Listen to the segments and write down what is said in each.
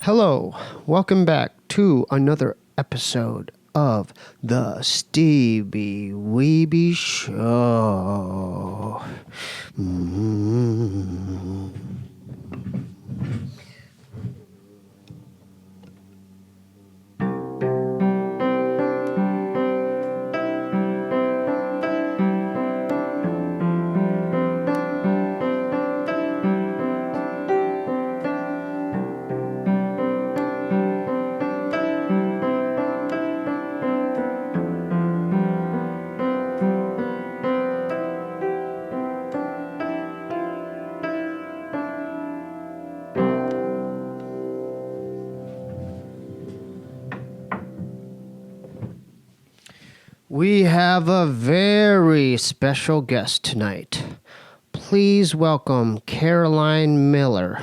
Hello, welcome back to another episode of the Steebee Weebee Show. We have a very special guest tonight. Please welcome Caroline Miller,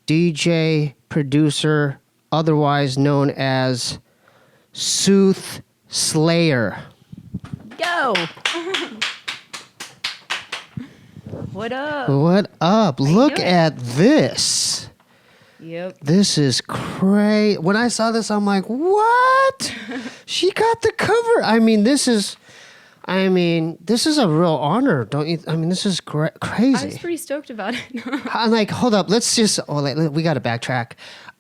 DJ, producer, otherwise known as Soothslayer. Yo! What up? What up? Look at this. Yep. This is crazy. When I saw this, I'm like, what? She got the cover. This is a real honor, don't you? This is crazy. I was pretty stoked about it. I'm like, hold up. Let's just, we got to backtrack.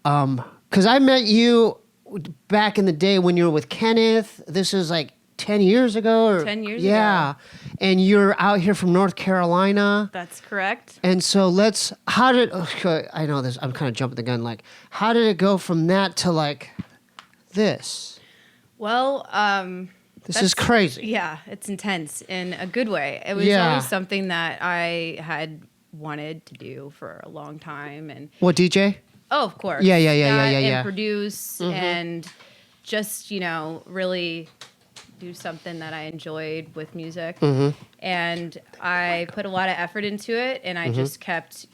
Because I met you back in the day when you were with Kenneth. This is like 10 years ago. 10 years ago. Yeah. And you're out here from North Carolina. That's correct. And so I know this, I'm kind of jumping the gun. Like, how did it go from that to like this? Well, this is crazy. Yeah, it's intense in a good way. It was always something that I had wanted to do for a long time. And what, DJ? Oh, of course. Yeah. And produce and just, really do something that I enjoyed with music. And I put a lot of effort into it, and I just kept,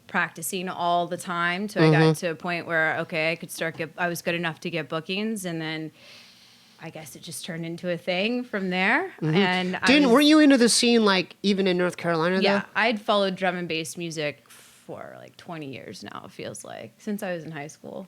practicing all the time till I got to a point where, okay, I was good enough to get bookings, and then I guess it just turned into a thing from there. And weren't you into the scene, like, even in North Carolina, yeah, though? I'd followed drum and bass music for like 20 years now, it feels like, since I was in high school.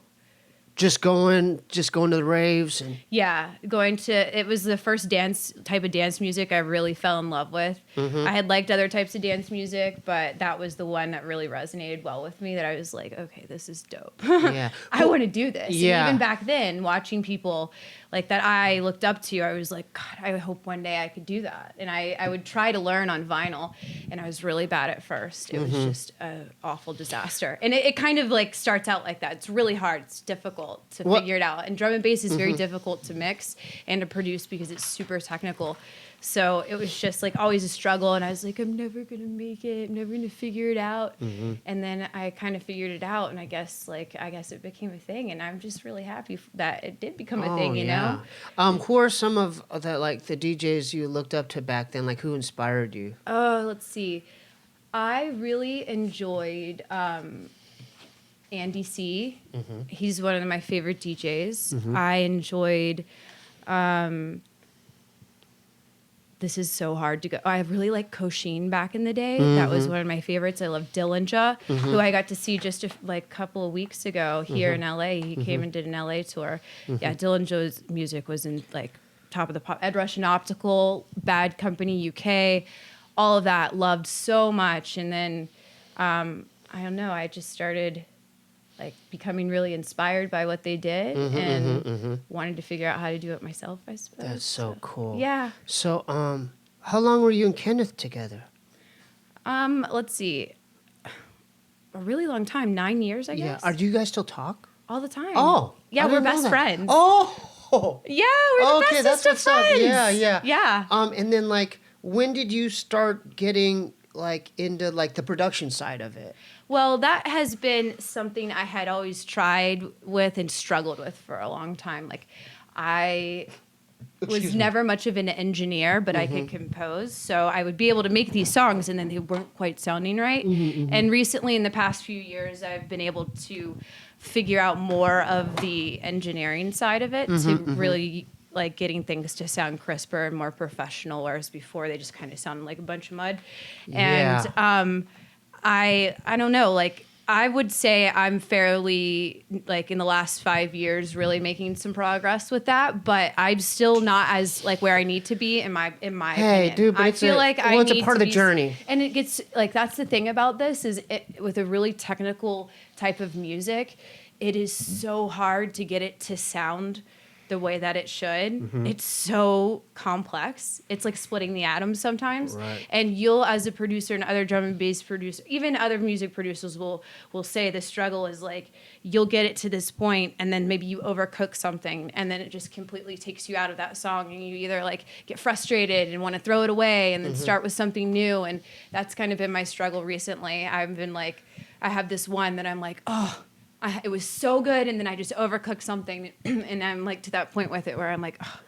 Just going to the raves and it was the first type of dance music I really fell in love with. I had liked other types of dance music, but that was the one that really resonated well with me, that I was like, okay, this is dope. Yeah. I want to do this. Yeah. And even back then, watching people like that I looked up to, I was like, God, I hope one day I could do that. And I would try to learn on vinyl, and I was really bad at first. It was just an awful disaster. And it kind of like starts out like that. It's really hard. It's difficult to figure it out. And drum and bass is very difficult to mix and to produce because it's super technical. So it was just like always a struggle, and I was like, I'm never going to make it. I'm never going to figure it out. And then I kind of figured it out, and I guess it became a thing, and I'm just really happy that it did become a thing, you know? Who are some of the DJs you looked up to back then? Like, who inspired you? Let's see. I really enjoyed Andy C. He's one of my favorite DJs. I enjoyed this is so hard to go. I really liked Koshin back in the day. That was one of my favorites. I love Dillinger, who I got to see just a couple of weeks ago here in LA. He came and did an LA tour. Yeah, Dillinger's music was in like top of the pop. Ed Rush and Optical, Bad Company UK, all of that, loved so much. And then I don't know, I just started like becoming really inspired by what they did and wanted to figure out how to do it myself, I suppose. That's so cool. Yeah. So, how long were you and Kenneth together? Let's see. A really long time, 9 years, I guess. Yeah. Do you guys still talk? All the time. Oh. Yeah, we're best friends. Oh. Yeah, we're the bestest of friends. Yeah. Yeah. And then like, when did you start getting like into like the production side of it? Well, that has been something I had always tried with and struggled with for a long time. Like, I was never much of an engineer, but I could compose. So I would be able to make these songs, and then they weren't quite sounding right. And recently, in the past few years, I've been able to figure out more of the engineering side of it to really like getting things to sound crisper and more professional, whereas before they just kind of sounded like a bunch of mud. And I don't know, like I would say I'm fairly, like, in the last 5 years, really making some progress with that, but I'm still not as, like, where I need to be in my opinion. Dude, but it's a part of the journey. And it gets, like, that's the thing about this is with a really technical type of music, it is so hard to get it to sound the way that it should. Mm-hmm. It's so complex. It's like splitting the atoms sometimes. Right. And you'll, as a producer and other drum and bass producer, even other music producers will say the struggle is like, you'll get it to this point and then maybe you overcook something and then it just completely takes you out of that song and you either like get frustrated and want to throw it away and then Mm-hmm. start with something new. And that's kind of been my struggle recently. I've been like, I have this one that I'm like, oh, it was so good, and then I just overcooked something, and I'm like to that point with it where I'm like, oh,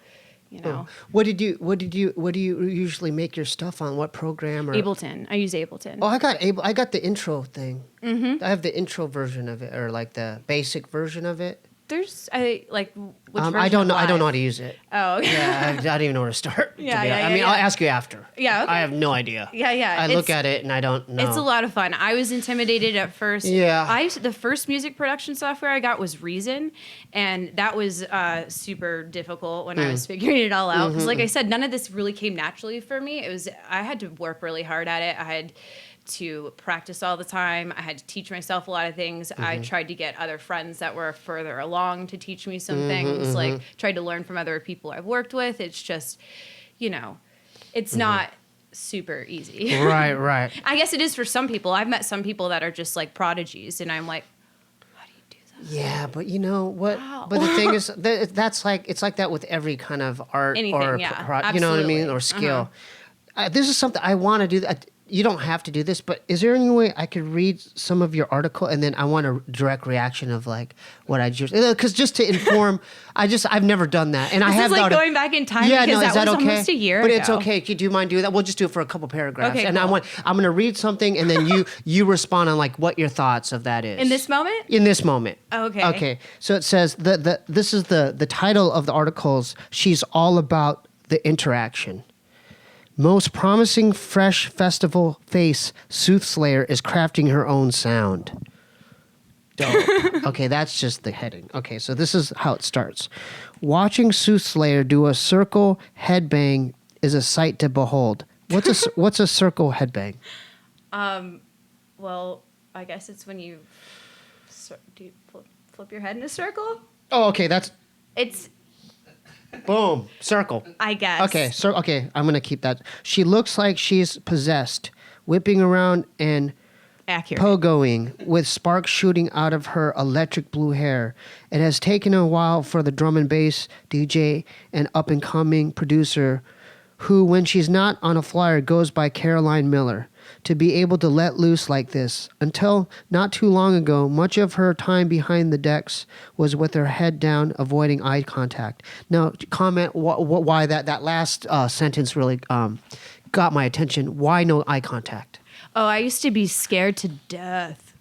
you know. What do you usually make your stuff on? What program? Or? Ableton. I use Ableton. Oh, I got the intro thing. Mm-hmm. I have the intro version of it, or like the basic version of it. Which version I don't know. of I don't know how Live? to use it. Oh, okay. Yeah, I don't even know where to start. I mean, I'll ask you after. Yeah, okay. I have no idea. Yeah. I look at it and I don't know. It's a lot of fun. I was intimidated at first. Yeah. The first music production software I got was Reason, and that was super difficult when I was figuring it all out. Because, like I said, none of this really came naturally for me. I had to work really hard at it. I had to practice all the time. I had to teach myself a lot of things. I tried to get other friends that were further along to teach me some things, like tried to learn from other people I've worked with. It's just, it's not super easy. Right. I guess it is for some people. I've met some people that are just like prodigies, and I'm like, how do you do that? Yeah, but you know what? Wow. But the thing is, that's like it's like that with every kind of art Anything, or yeah, you know what I mean, absolutely. or skill. This is something I want to do. You don't have to do this, but is there any way I could read some of your article and then I want a direct reaction of like what I just, because just to inform, I've never done that, and I have like going back in time because is that was okay? almost a year But ago. it's okay. Do you mind doing that? We'll just do it for a couple paragraphs, Okay, and cool. I'm going to read something, and then you respond on like what your thoughts of that is In this moment? In this moment. Okay. Okay. So it says this is the title of the articles. She's all about the interaction. Most promising fresh festival face, Soothslayer is crafting her own sound. Dope. Okay, that's just the heading. Okay, so this is how it starts. Watching Soothslayer do a circle headbang is a sight to behold. What's a circle headbang? Well, I guess it's when you do you flip your head in a circle. Oh, okay, that's It's, boom, circle. I guess. Okay, so I'm gonna keep that. She looks like she's possessed, whipping around and Accurate. pogoing with sparks shooting out of her electric blue hair. It has taken a while for the drum and bass DJ and up and coming producer, who, when she's not on a flyer, goes by Caroline Miller, to be able to let loose like this. Until not too long ago, much of her time behind the decks was with her head down, avoiding eye contact. Now, comment why that last sentence really got my attention. Why no eye contact? Oh, I used to be scared to death.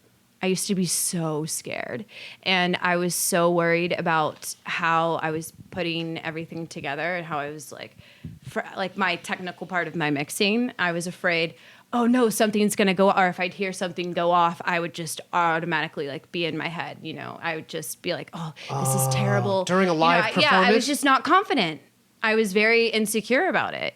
I used to be so scared. And I was so worried about how I was putting everything together and how I was like, my technical part of my mixing, I was afraid, oh no, something's going to go, or if I'd hear something go off, I would just automatically like be in my head, I would just be like, oh, this is terrible. During a live performance? Yeah, I was just not confident. I was very insecure about it,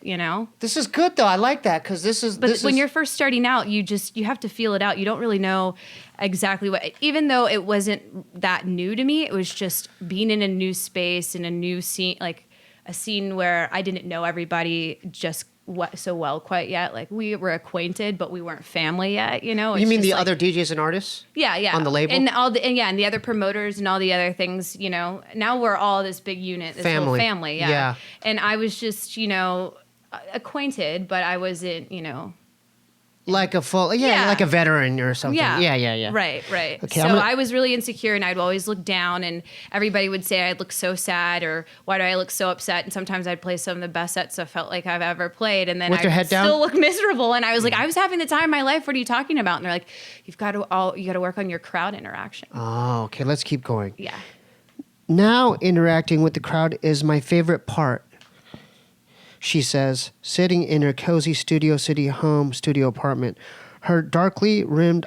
This is good though. I like that because But when you're first starting out, you have to feel it out. You don't really know exactly what. Even though it wasn't that new to me, it was just being in a new space, in a new scene, like a scene where I didn't know everybody just so well quite yet. Like we were acquainted, but we weren't family yet. You mean the other DJs and artists? Yeah. On the label? And and the other promoters and all the other things, now we're all this big unit, this whole family. Yeah. And I was just, acquainted, but I wasn't, like a full, like a veteran or something. Yeah. Right. Okay, So I was really insecure, and I'd always look down, and everybody would say I'd look so sad, or why do I look so upset? And sometimes I'd play some of the best sets I felt like I've ever played, and then With your I'd head down? still look miserable. And I was like, I was having the time of my life. What are you talking about? And they're like, you got to work on your crowd interaction. Oh, okay. Let's keep going. Yeah. Now interacting with the crowd is my favorite part, she says, sitting in her cozy studio apartment. Her darkly rimmed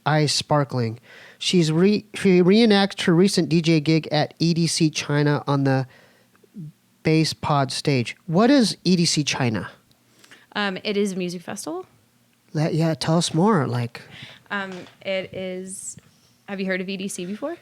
eyes sparkling. She reenacts her recent DJ gig at EDC China on the Bass Pod stage. What is EDC China? It is a music festival. Yeah, tell us more. It is. Have you heard of EDC before?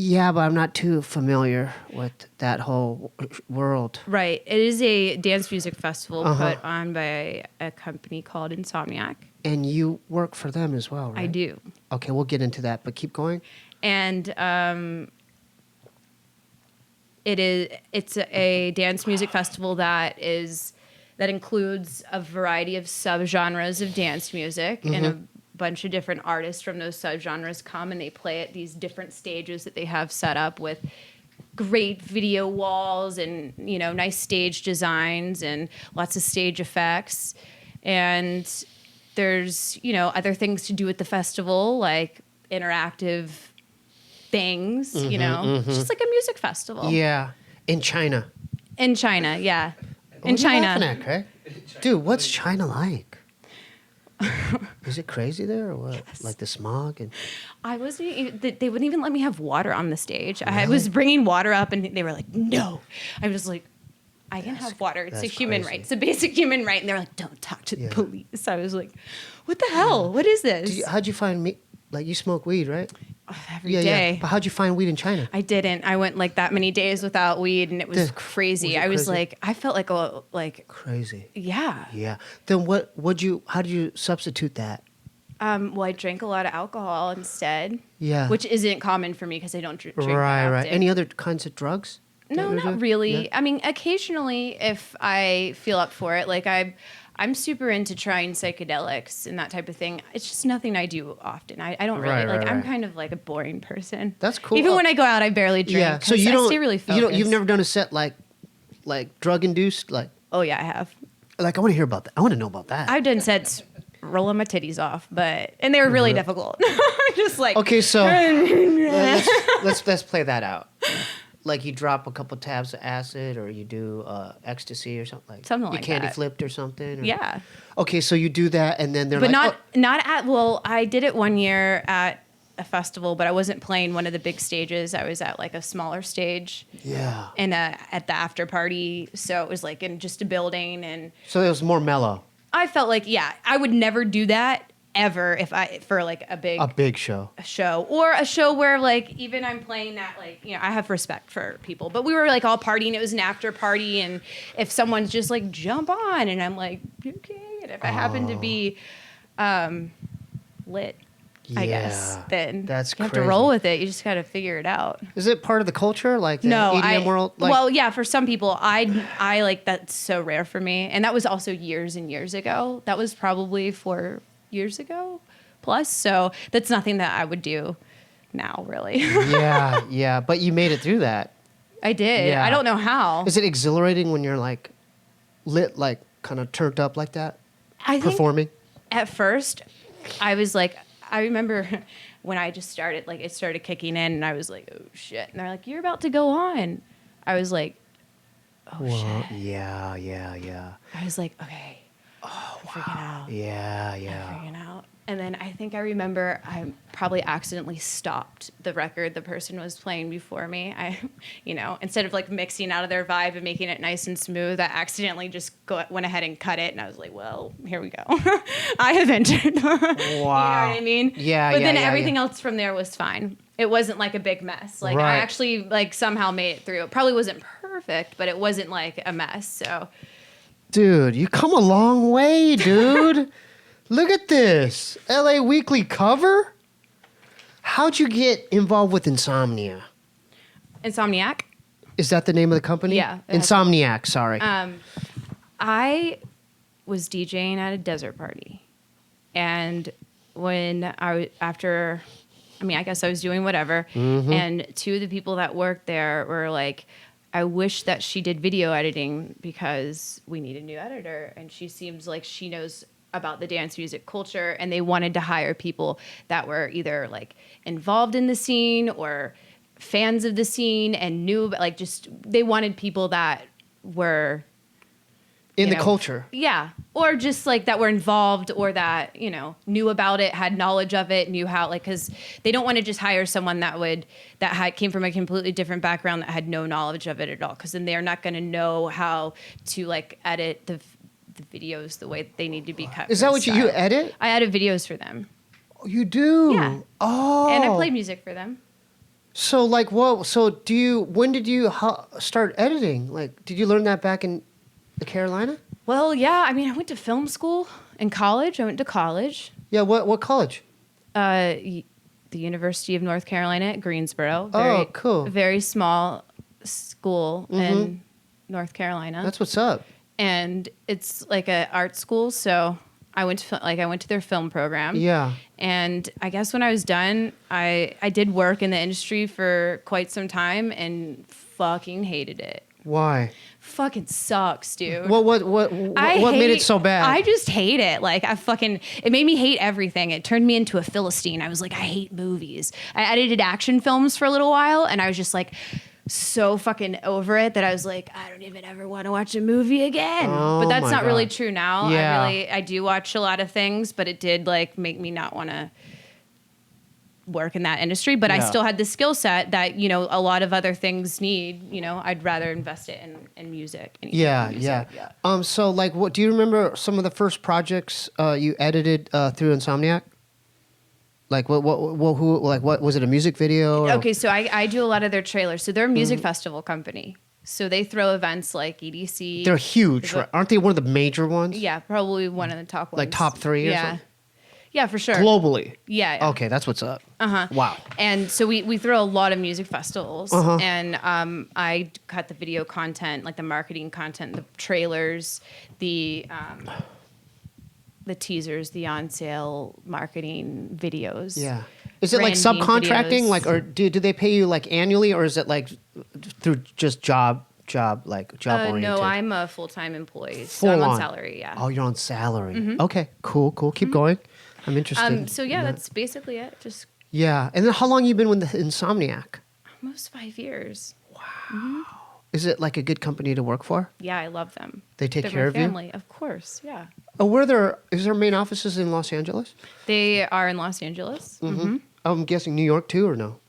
Yeah, but I'm not too familiar with that whole world. Right. It is a dance music festival put on by a company called Insomniac. And you work for them as well, right? I do. Okay, we'll get into that, but keep going. And it's a dance music festival that includes a variety of subgenres of dance music, and a bunch of different artists from those subgenres come and they play at these different stages that they have set up with great video walls and, nice stage designs and lots of stage effects. And there's, other things to do at the festival, like interactive things, It's just like a music festival. Yeah, in China. In China, yeah. What In are you China. laughing at, Craig? Dude, what's China like? Is it crazy there or what? Yes. Like the smog? And They wouldn't even let me have water on the stage. Really? I was bringing water up and they were like, no. I was like, I can have water. It's a human right. It's a basic human right. And they're like, don't talk to the police. I was like, what the hell? What is this? how'd you find me? Like, you smoke weed, right? Every day. Yeah. But how'd you find weed in China? I didn't. I went like that many days without weed, and it was crazy. I was crazy? like, I felt like Crazy. yeah. Yeah. Then how did you substitute that? Well, I drank a lot of alcohol instead. Yeah. Which isn't common for me because I don't drink. Right. often. Any other kinds of drugs? No, not really. Yeah. I mean, occasionally if I feel up for it, like I'm super into trying psychedelics and that type of thing. It's just nothing I do often. I don't really I'm kind of like a boring person. That's cool. Even when I go out, I barely drink. Yeah. So you don't. I stay really focused. You've never done a set like drug induced like. Oh yeah, I have. Like, I want to hear about that. I want to know about that. I've done sets rolling my titties off, and they were really difficult. Just like okay, so let's play that out. Like, you drop a couple tabs of acid, or you do ecstasy or something like something like you candy that. flipped or something. Or, yeah. Okay, so you do that, and then they're but like, not at. Well, I did it one year at a festival, but I wasn't playing one of the big stages. I was at like a smaller stage. Yeah. And at the after party, so it was like in just a building, and so it was more mellow. I felt like I would never do that ever for like a big show. A show, or a show where like even I'm playing that, like, I have respect for people, but we were like all partying. It was an after party, and if someone's just like jump on, and I'm like, okay, and if I happen to be lit, I guess, then that's you have to roll with it. You just got to figure it out. Is it part of the culture, like the no, EDM world? Like, well, yeah, for some people, I like, that's so rare for me, and that was also years and years ago. That was probably 4 years ago plus, so that's nothing that I would do now, really. yeah, but you made it through that. I did. Yeah. I don't know how. Is it exhilarating when you're like lit, like kind of turned up like that? I think performing? At first, I was like, I remember when I just started, like, it started kicking in, and I was like, oh shit. And they're like, you're about to go on. I was like, oh shit. Yeah. I was like, okay. Oh, wow. Freaking out. Yeah. Freaking out. And then I think I remember I probably accidentally stopped the record the person was playing before me. Instead of like mixing out of their vibe and making it nice and smooth, I accidentally just went ahead and cut it. And I was like, well, here we go. I have entered. Wow. You know what I mean? Yeah. But then everything else from there was fine. It wasn't like a big mess. Like, right. I actually like somehow made it through. It probably wasn't perfect, but it wasn't like a mess. So, dude, you come a long way, dude. Look at this. LA Weekly cover? How'd you get involved with Insomnia? Insomniac? Is that the name of the company? Yeah. Insomniac, sorry. I was DJing at a desert party. And when I guess I was doing whatever. Mm-hmm. And two of the people that worked there were like, I wish that she did video editing because we need a new editor. And she seems like she knows about the dance music culture, and they wanted to hire people that were either like involved in the scene or fans of the scene and knew, like, just they wanted people that were In you the know, culture. Yeah. Or just like that were involved or that, you know, knew about it, had knowledge of it, knew how, like, because they don't want to just hire someone came from a completely different background that had no knowledge of it at all. Because then they're not going to know how to like edit the videos the way that they need to be cut. Is that what you edit? I edit videos for them. You do? Yeah. Oh. And I play music for them. So like, whoa. So when did you start editing? Like, did you learn that back in the Carolina? Well, yeah. I mean, I went to film school in college. I went to college. Yeah. What college? The University of North Carolina at Greensboro. Cool. Very small school in North Carolina. That's what's up. And it's like an art school, so I went to their film program. Yeah. And I guess when I was done, I did work in the industry for quite some time and fucking hated it. Why? Fucking sucks, dude. What made it so bad? I just hate it. Like it made me hate everything. It turned me into a Philistine. I was like, I hate movies. I edited action films for a little while, and I was just like so fucking over it that I was like, I don't even ever want to watch a movie again. Oh, but that's my not really God. true now. Yeah. I do watch a lot of things, but it did like make me not want to work in that industry. But I still had the skill set that, you know, a lot of other things need. You know, I'd rather invest it in music. Yeah. So like, what do you remember some of the first projects you edited through Insomniac? Like what was it, a music video? Or? Okay, so I do a lot of their trailers. So they're a music festival company. So they throw events like EDC. They're huge, right? Aren't they one of the major ones? Yeah, probably one of the top ones. Like top 3 or something? Yeah, for sure. Globally? Yeah. Okay, that's what's up. Uh-huh. Wow. And so we throw a lot of music festivals. And I cut the video content, like the marketing content, the trailers, the teasers, the on sale marketing videos. Yeah. Is it like subcontracting? Videos. Like, or do they pay you like annually, or is it like through just job oriented? No, I'm a full-time employee. So I'm on salary, yeah. Oh, you're on salary. Okay, cool. Keep going. I'm interested. So yeah, that's basically it. Just yeah. And then how long you been with the Insomniac? almost 5 years. Wow. Is it like a good company to work for? Yeah, I love them. They take They're care my of you? family, of course. Yeah. Oh, is there main offices in Los Angeles? They are in Los Angeles. I'm guessing New York too, or no?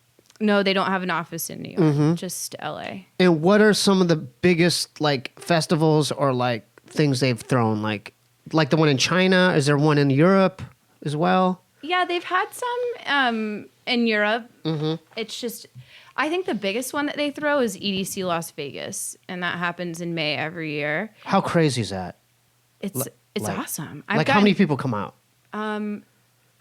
No, they don't have an office in New York. Just LA. And what are some of the biggest like festivals or like things they've thrown? Like the one in China? Is there one in Europe as well? Yeah, they've had some in Europe. It's just, I think the biggest one that they throw is EDC Las Vegas, and that happens in May every year. How crazy is that? It's like- awesome. How many people come out?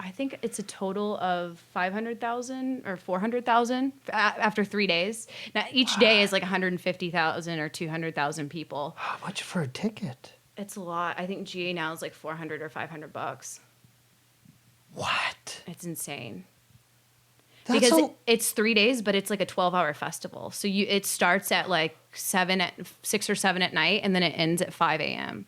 I think it's a total of 500,000 or 400,000 after 3 days. Now each day is like 150,000 or 200,000 people. How much for a ticket? It's a lot. I think GA now is like $400 or $500. What? It's insane. That's Because it's 3 days, but it's like a 12-hour festival. So it starts at like 6 or 7 at night, and then it ends at 5 a.m.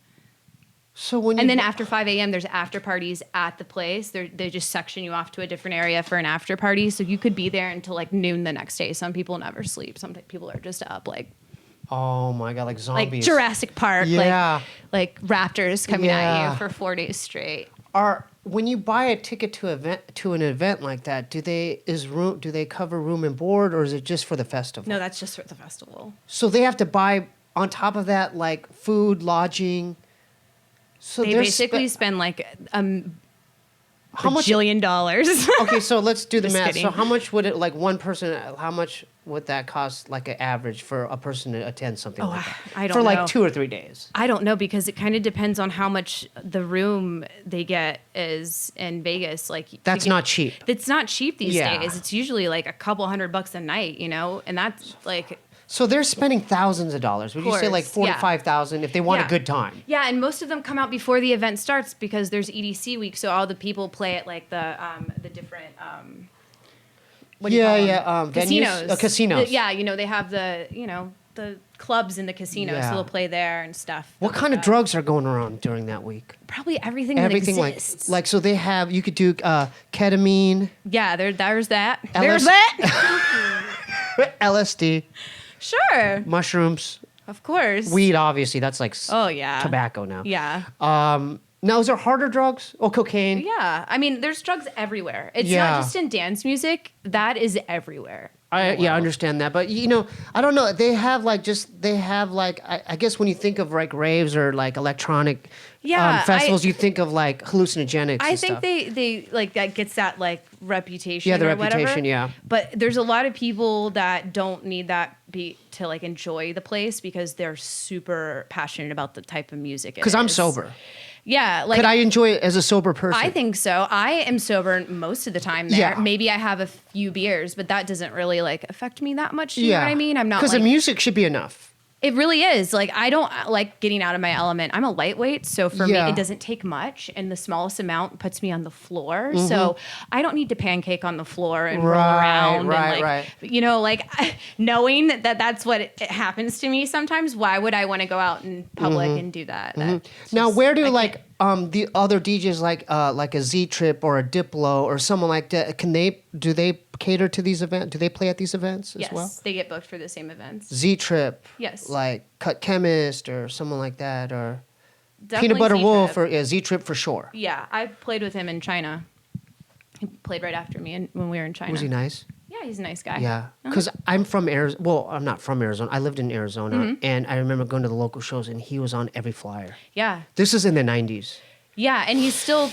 So when And then after 5 a.m., there's after parties at the place. They just section you off to a different area for an after party. So you could be there until like noon the next day. Some people never sleep. Some people are just up like oh my God, like zombies. like Jurassic Park. Yeah. Like raptors coming at Yeah. you for 4 days straight. When you buy a ticket to an event like that, do they cover room and board, or is it just for the festival? No, that's just for the festival. So they have to buy on top of that like food, lodging. So They basically spend like how much? $1 Okay, so let's do the Just math. kidding. So how much would it like one person? How much would that cost? Like an average for a person to attend something like that? I don't for like know. 2 or 3 days. I don't know, because it kind of depends on how much the room they get is in Vegas. Like That's not cheap. It's not cheap these Yeah. days. It's usually like a couple $100 a night, you know, and that's like. So they're spending thousands of dollars. Would you say like Course, 4 to yeah. 5,000 if they want Yeah. a good time? Yeah, and most of them come out before the event starts because there's EDC week, so all the people play at like the different what do you call them? Venues? Casinos. Casinos. Yeah, you know, they have the clubs in the casinos, Yeah. so they'll play there and stuff. What kind of drugs are going around during that week? Probably everything Everything that exists. like so they have. You could do ketamine, Yeah, there's that. LS There's that. LSD, Sure. mushrooms. Of course. Weed, obviously, that's like Oh, yeah. tobacco now. Yeah. Now, is there harder drugs? Oh, cocaine? Yeah. I mean, there's drugs everywhere. It's Yeah. not just in dance music. That is everywhere. I understand that, but I don't know. They have like I guess when you think of like raves or like electronic festivals, you think of like hallucinogenics. I and think stuff. they like that gets that like reputation. Yeah, the or reputation, whatever. yeah. But there's a lot of people that don't need that beat to like enjoy the place because they're super passionate about the type of music. Because I'm sober. Yeah, like Could I enjoy it as a sober person? I think so. I am sober most of the time there. Yeah. Maybe I have a few beers, but that doesn't really like affect me that much. You know what I mean? I'm not because like, the music should be enough. It really is. Like, I don't like getting out of my element. I'm a lightweight, so for me, it doesn't take much, and the smallest amount puts me on the floor. So I don't need to pancake on the floor and roll around. Right. You know, like knowing that that's what it happens to me sometimes. Why would I want to go out in public and do that? Now, where do like the other DJs like a Z Trip or a Diplo or someone like that? Do they cater to these events? Do they play at these events as well? Yes, they get booked for the same events. Z Trip, Yes. like Cut Chemist or someone like that, or Definitely Peanut Butter Z-Trip. Wolf, or Z Trip for sure. Yeah, I played with him in China. He played right after me when we were in China. Was he nice? Yeah, he's a nice guy. Yeah, because I'm from Arizona. Well, I'm not from Arizona. I lived in Arizona, and I remember going to the local shows, and he was on every flyer. Yeah. This is in the 90s. Yeah, and he still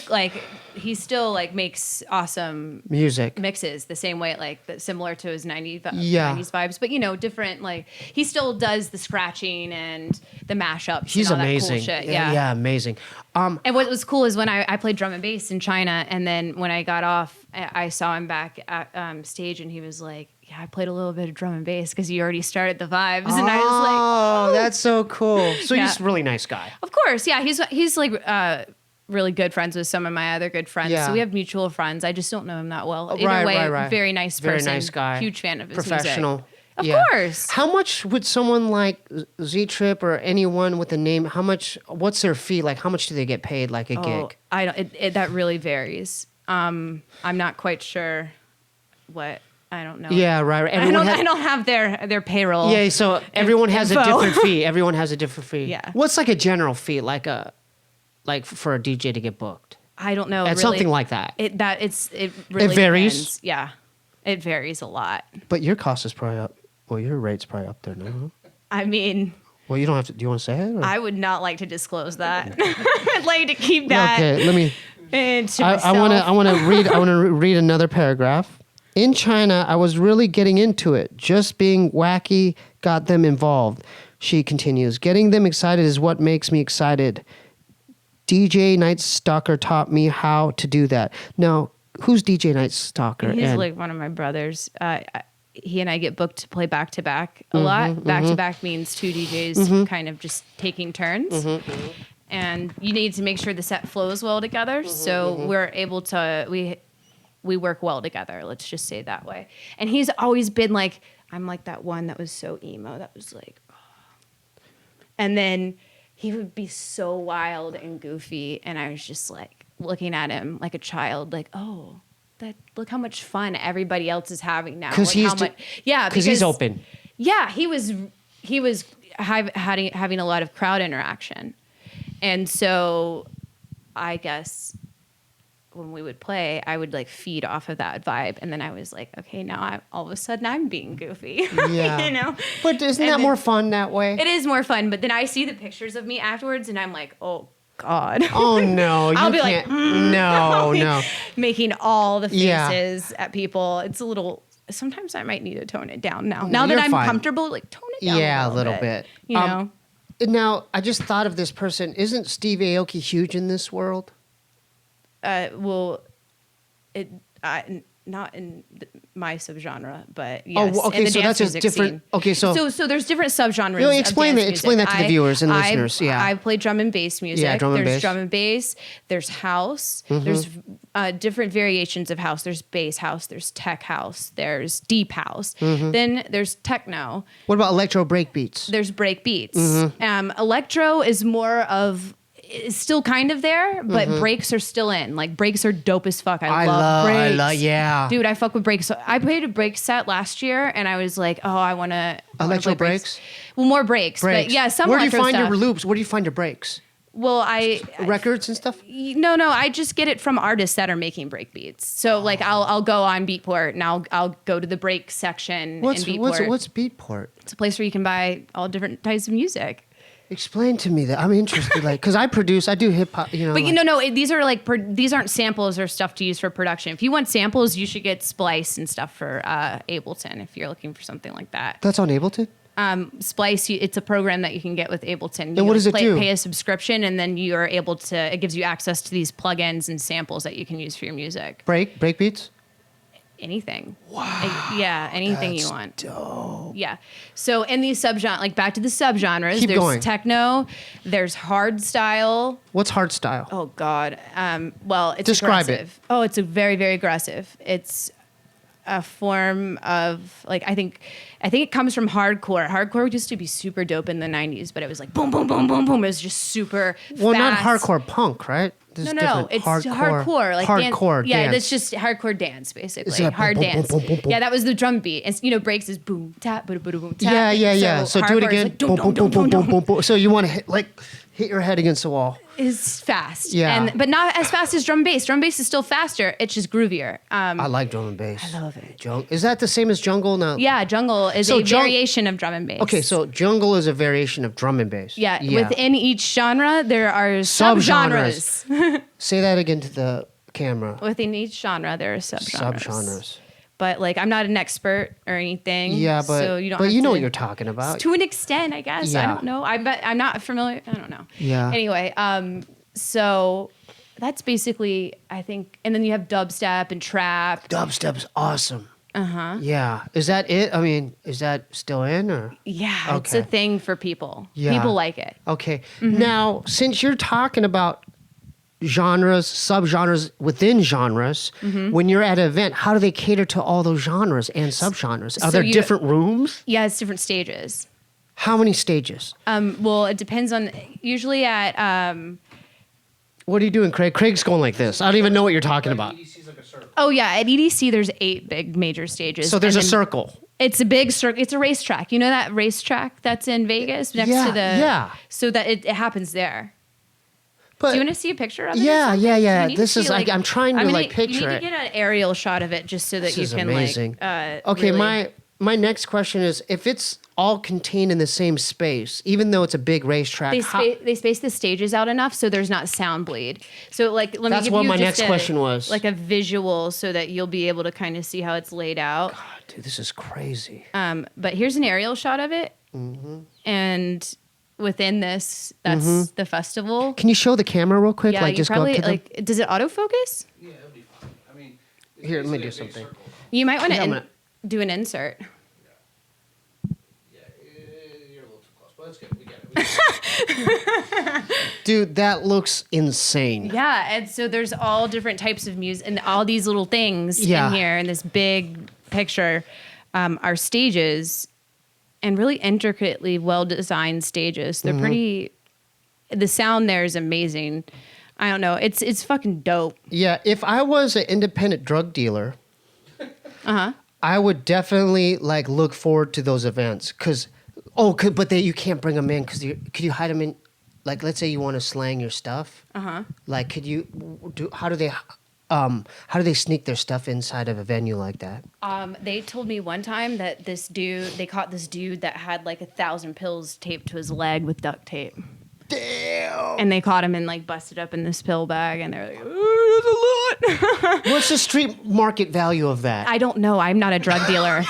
makes awesome Music. mixes the same way, like similar to his 90s vibes, but different. Like he still does the scratching and the mashups. He's and all amazing. That cool shit. Yeah, amazing. And what was cool is when I played drum and bass in China, and then when I got off, I saw him back at stage, and he was like, "Yeah, I played a little bit of drum and bass because you already started the vibes." And I was like, "Oh, that's so cool." So Yeah. he's a really nice guy. Of course, yeah, he's like really good friends with some of my other good friends. Yeah. So we have mutual friends. I just don't know him that well. Either Right, way, right. very nice person. Very nice guy. Huge fan of his Professional. music. Of Yeah. course. How much would someone like Z Trip or anyone with a name? What's their fee? Like, how much do they get paid? Like a gig? I don't. That really varies. I'm not quite sure what. I don't know. Yeah, right. I don't have their payroll. Yeah, so everyone has a info. different fee. Everyone has a different fee. Yeah. What's like a general fee, like for a DJ to get booked? I don't know. It's really. something like that. It really varies? depends. Yeah, it varies a lot. But your cost is probably up. Well, your rate's probably up there now. Huh? I mean, Well, you don't have to. Do you want to say it? Or? I would not like to disclose that. I'd like to keep that. Okay, let me. To I want to read another paragraph. In China, I was really getting into it. Just being wacky got them involved. She continues. Getting them excited is what makes me excited. DJ Night Stalker taught me how to do that. Now, who's DJ Night Stalker? He's like one of my brothers. He and I get booked to play back to back a lot. Back to back means two DJs kind of just taking turns. And you need to make sure the set flows well together. So we're able to, we work well together. Let's just say it that way. And he's always been like, I'm like that one that was so emo. That was like, oh. And then he would be so wild and goofy. And I was just like looking at him like a child, like, oh, look how much fun everybody else is having now. Because he's open. Yeah, he was having a lot of crowd interaction. And so I guess when we would play, I would like feed off of that vibe. And then I was like, okay, now all of a sudden I'm being goofy. Yeah. You know? But isn't that more fun that way? It is more fun. But then I see the pictures of me afterwards and I'm like, oh, God. Oh, no. I'll be can't. like, no. Making all the faces at people. It's a little, sometimes I might need to tone it down now. Now that I'm comfortable, like tone it down a little bit. You know? Now, I just thought of this person. Isn't Steve Aoki huge in this world? Well, not in my subgenre, but yes. Oh, okay, in the so dance that's a different. Scene. Okay, so there's different subgenres. No, explain that to the viewers and listeners. Yeah, I play drum and bass music. Yeah, drum and there's bass. drum and bass. There's house. There's different variations of house. There's bass house. There's tech house. There's deep house. Then there's techno. What about electro break beats? There's break beats. Electro is more of is still kind of there, but breaks are still in. Like breaks are dope as fuck. I love breaks. Yeah. Dude, I fuck with breaks. So I played a break set last year and I was like, oh, I want to Electro breaks? Well, more breaks. But yeah, some Where do you electro find stuff. your loops? Where do you find your breaks? Well, Records and stuff? No, I just get it from artists that are making break beats. So like I'll go on Beatport and I'll go to the break section in Beatport. What's Beatport? It's a place where you can buy all different types of music. Explain to me that. I'm interested, like, because I do hip hop, you know. But these are like these aren't samples or stuff to use for production. If you want samples, you should get Splice and stuff for Ableton if you're looking for something like that. That's on Ableton? Splice, it's a program that you can get with Ableton. And what does it do? Pay a subscription, and then you are able to. It gives you access to these plugins and samples that you can use for your music. Break beats? Anything. Wow. Yeah, anything you want. Dope. Yeah. So in these subgenres, like back to the subgenres, Keep there's going. techno, there's hard style. What's hard style? Oh God. Well, it's Describe aggressive. Oh, it's a very, very aggressive. It's a form of like I think it comes from hardcore. Hardcore used to be super dope in the 90s, but it was like boom, boom, boom, boom, boom. It was just super Well, fast. not hardcore punk, right? No, it's hardcore. Like hardcore dance. Yeah, dance. that's just hardcore dance, basically. Is that Hard boom, boom, dance. boom, boom, boom, boom? Yeah, that was the drum beat. And breaks is boom, tap, boom, boom, boom, tap. Yeah. So do it hardcore is again. like, Boom, boom, boom, boom, boom, boom, boom. So you want to hit your head against the wall. Is fast. Yeah. But not as fast as drum bass. Drum bass is still faster. It's just groovier. I like drum and bass. I love it. Is that the same as jungle now? Yeah, jungle is a variation of drum and bass. Okay, so jungle is a variation of drum and bass. Yeah, within each genre, there are subgenres. Say that again to the camera. Within each genre, there are subgenres. Subgenres. But like, I'm not an expert or anything. Yeah, but so you don't. But have you know to, what you're talking about. To an extent, I guess. Yeah. I don't know. I'm not familiar. I don't know. Yeah. Anyway, so that's basically, I think, and then you have dubstep and trap. Dubstep's awesome. Yeah. Is that it? I mean, is that still in or? Yeah, it's a thing for people. Yeah. People like it. Okay. Now, since you're talking about genres, subgenres within genres, when you're at an event, how do they cater to all those genres and subgenres? Are there different rooms? Yeah, it's different stages. How many stages? Well, it depends on, usually at, What are you doing, Craig? Craig's going like this. I don't even know what you're talking about. oh yeah, at EDC, there's 8 big major stages. So there's a And then circle. It's a big circle. It's a racetrack. You know that racetrack that's in Vegas next to the, Yeah. So that it happens there. But Do you want to see a picture of it? Yeah. You need This to is see, like I'm trying to like picture You need it. to get an aerial shot of it just so that This you is can amazing. Okay, Okay, my next question is if it's all contained in the same space, even though it's a big racetrack. they space the stages out enough so there's not sound bleed. So like let me That's give what you my just next question was. like a visual so that you'll be able to kind of see how it's laid out. God, dude, this is crazy. But here's an aerial shot of it, and within this, that's the festival. Can you show the camera real quick? Yeah, like you just probably go up to like. Does it autofocus? Yeah, it'll be fine. I mean, Here, let me do something. You might want Yeah, I'm to gonna- do an insert. Yeah, you're a little too close, but that's good. We get it. Dude, that looks insane. Yeah, and so there's all different types of music and all these little things Yeah. in here in this big picture are stages and really intricately well-designed stages. They're pretty. The sound there is amazing. I don't know. It's fucking dope. Yeah, if I was an independent drug dealer, I would definitely like look forward to those events because, but you can't bring them in because could you hide them in? Like, let's say you want to slang your stuff. Like, could you do? How do they sneak their stuff inside of a venue like that? They told me one time that they caught this dude that had like 1,000 pills taped to his leg with duct tape. Damn. And they caught him and like busted up in this pill bag, and they're like, "Oh, that's a lot." What's the street market value of that? I don't know. I'm not a drug dealer.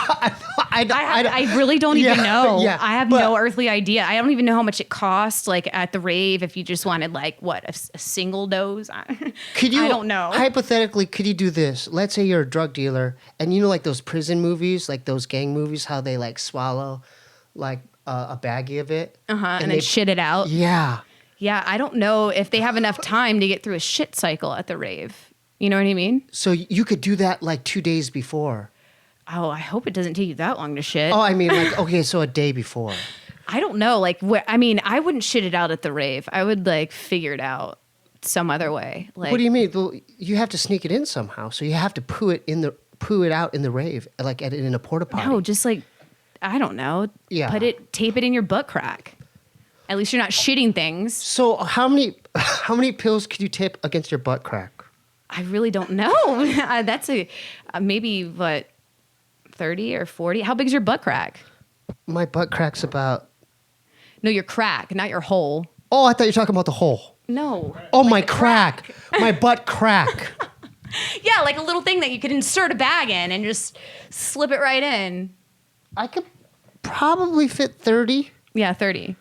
I really don't even know. Yeah, I have no earthly idea. I don't even know how much it costs, like at the rave, if you just wanted like a single dose. Could you? I don't know. Hypothetically, could you do this? Let's say you're a drug dealer, and you know, like those prison movies, like those gang movies, how they like swallow, like a baggie of it, and then shit it out. Yeah. Yeah, I don't know if they have enough time to get through a shit cycle at the rave. You know what I mean? So you could do that like 2 days before. Oh, I hope it doesn't take you that long to shit. Oh, I mean, like, okay, so a day before. I don't know. Like, I wouldn't shit it out at the rave. I would like figure it out some other way. Like, What do you mean? Well, you have to sneak it in somehow. So you have to poo it out in the rave, like in a porta potty. No, just like, I don't know. Yeah. Tape it in your butt crack. At least you're not shitting things. So how many pills could you tape against your butt crack? I really don't know. That's maybe what, 30 or 40? How big's your butt crack? My butt crack's about. No, your crack, not your hole. Oh, I thought you were talking about the hole. No. Oh, my crack. My butt crack. Yeah, like a little thing that you could insert a bag in and just slip it right in. I could probably fit 30. Yeah, 30.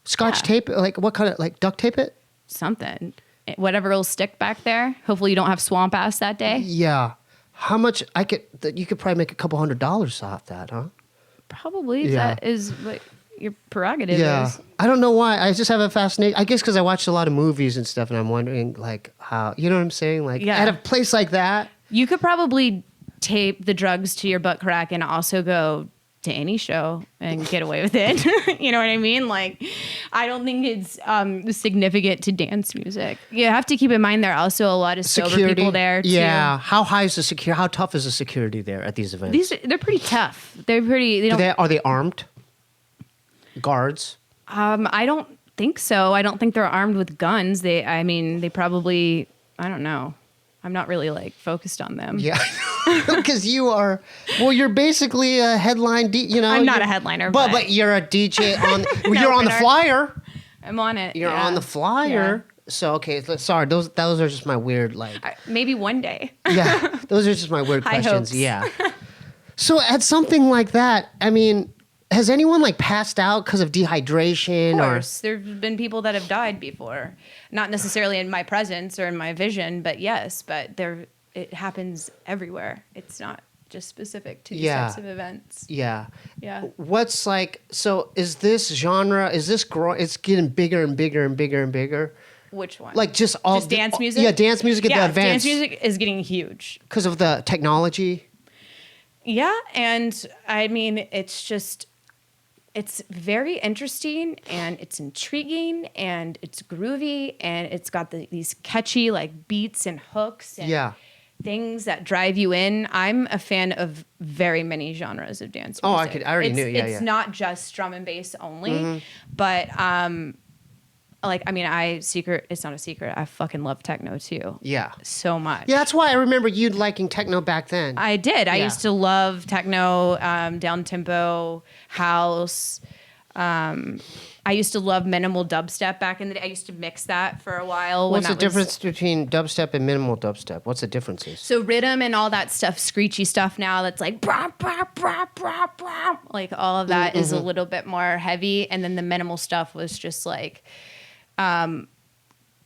Scotch tape? Like what kind of, like duct tape it? Something. Whatever will stick back there. Hopefully you don't have swamp ass that day. Yeah. How much you could probably make a couple $100s off that, huh? Probably. Yeah. That is what your prerogative is. I don't know why. I just have a fascination. I guess because I watched a lot of movies and stuff, and I'm wondering, like, how, you know what I'm saying? Like, Yeah. at a place like that. You could probably tape the drugs to your butt crack and also go to any show and get away with it. You know what I mean? Like, I don't think it's significant to dance music. You have to keep in mind there are also a lot of sober people there too. Yeah. How high is the security? How tough is the security there at these events? They're pretty tough. They're pretty. They don't. Are they armed? Guards? I don't think so. I don't think they're armed with guns. They probably. I don't know. I'm not really like focused on them. Yeah. Because you're basically a headline, I'm not a headliner, but you're a DJ on, An you're on the opener. flyer. I'm on it. You're yeah. on the flyer. Yeah. So, okay, sorry, those are just my weird, like, Maybe one day. yeah, those are just my weird High questions. hopes. Yeah. So at something like that, I mean, has anyone like passed out because of dehydration? Of course, there've been people that have died before, not necessarily in my presence or in my vision, but yes, it happens everywhere. It's not just specific to these types of events. Yeah. Yeah. What's like? So is this genre? Is this growing? It's getting bigger and bigger and bigger and bigger. Which one? Like just dance music? Yeah, dance music at the events. Dance music is getting huge. Because of the technology. Yeah, and I mean, it's very interesting and it's intriguing and it's groovy and it's got these catchy like beats and hooks and things that drive you in. I'm a fan of very many genres of dance music. Oh, I already knew. Yeah, it's not just drum and bass only, but it's not a secret. I fucking love techno too. Yeah. So much. Yeah, that's why I remember you liking techno back then. I did. I Yeah. used to love techno, down tempo, house. I used to love minimal dubstep back in the day. I used to mix that for a while. What's the difference between dubstep and minimal dubstep? What's the differences? So rhythm and all that stuff, screechy stuff now that's like brah, brah, brah, brah, brah. Like all of that is a little bit more heavy. And then the minimal stuff was just like kind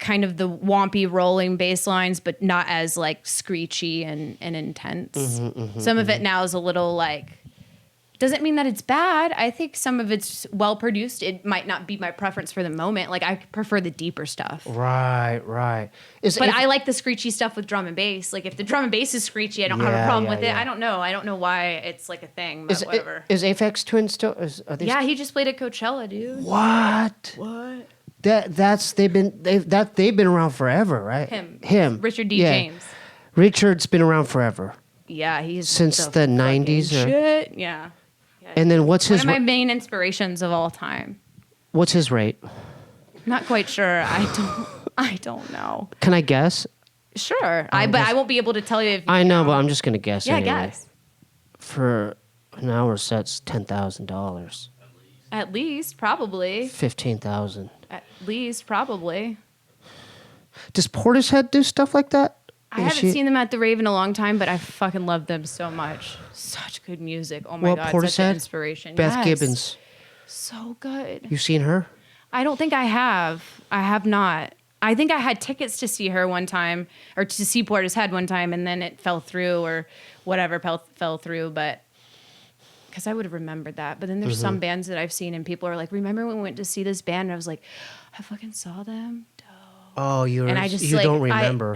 of the wompy rolling bass lines, but not as like screechy and intense. Some of it now is a little like, doesn't mean that it's bad. I think some of it's well produced. It might not be my preference for the moment. Like I prefer the deeper stuff. Right. I like the screechy stuff with drum and bass. Like if the drum and bass is screechy, I don't have a problem with it. I don't know. I don't know why it's like a thing, but whatever. Is Aphex Twin still? He just played at Coachella, dude. What? They've been around forever, right? Him. Richard D. James. Richard's been around forever. Yeah, he's since the 90s. Shit. Yeah. And then what's his? One of my main inspirations of all time. What's his rate? Not quite sure. I don't know. Can I guess? Sure. But I won't be able to tell you if I know, but I'm just gonna guess. Yeah, anyway. guess. For an hour set's $10,000. At least, probably. 15,000. At least, probably. Does Portishead do stuff like that? I haven't seen them at the rave in a long time, but I fucking love them so much. Such good music. Oh my God, such an inspiration. Beth Gibbons. So good. You've seen her? I don't think I have. I have not. I think I had tickets to see her one time, or to see Portishead one time, and then it fell through, or whatever fell through, but because I would have remembered that. But then there's some bands that I've seen, and people are like, remember when we went to see this band? And I was like, I fucking saw them. Oh, you don't remember.